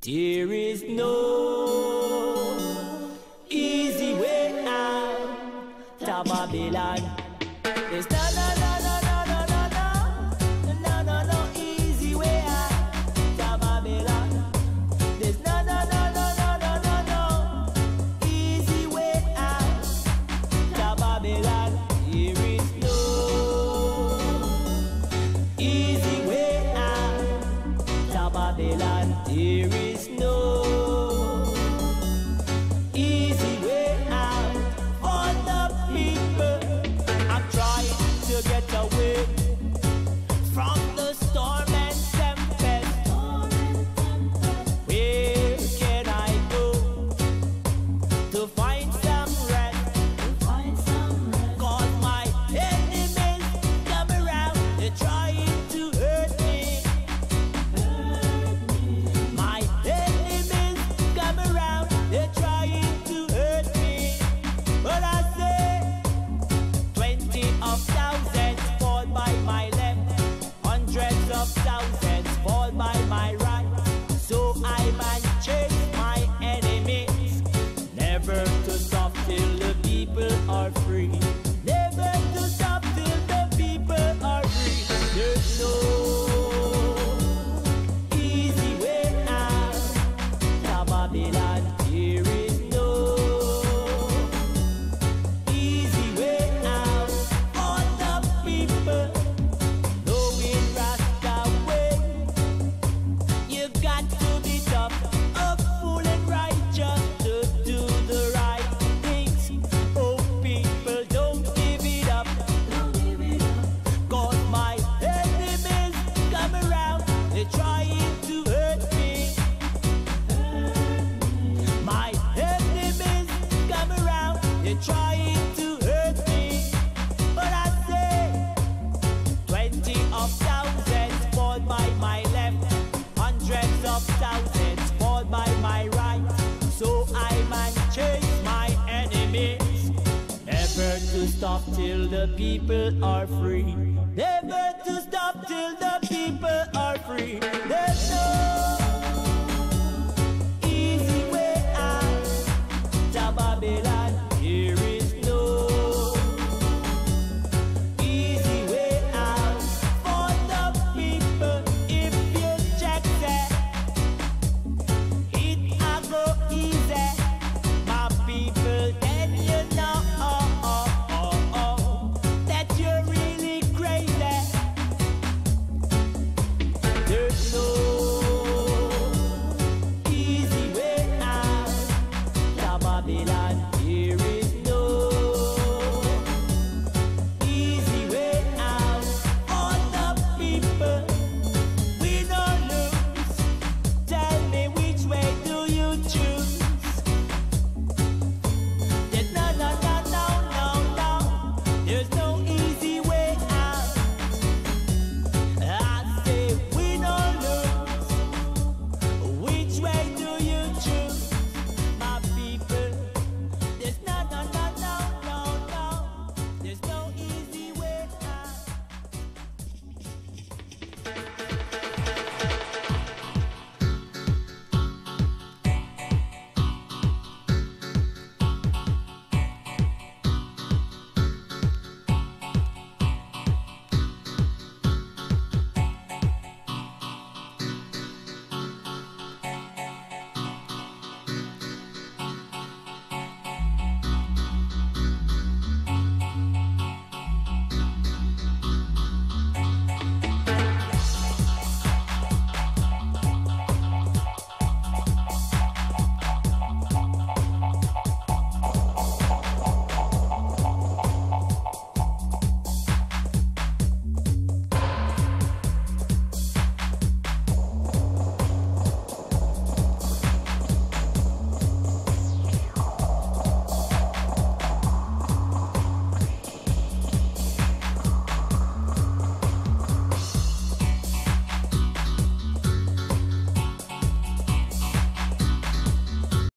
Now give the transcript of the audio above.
There is no easy way out to Babylon. There's no easy way out to Babylon. There's no easy way out to Babylon. There is no easy way out to Babylon. There is no easy way out for the people. I'm trying to get away from the storm and tempest. Where can I go to find some rest? Cause my enemies come around, they're trying to hurt me. My enemies come around, they're trying to hurt me. But I say 20 of thousands fall by my left, hundreds of thousands fall by my right. So I man chase my enemies, never to stop till the people are free. Never to stop till the people are free. There's no easy way out to Babylon. There is no easy way out for the people. Knowing Rasta way, you got to be tough, a fool and righteous to do the right things. Oh people, don't give it up. Cause my enemies come around, they're trying to hurt me. My enemies come around, they're trying to hurt me. But I say 20 of thousands fall by my left, hundreds of thousands fall by my right. So I man chase my enemies, never to stop till the people are free. Never to stop till the people are free. There's no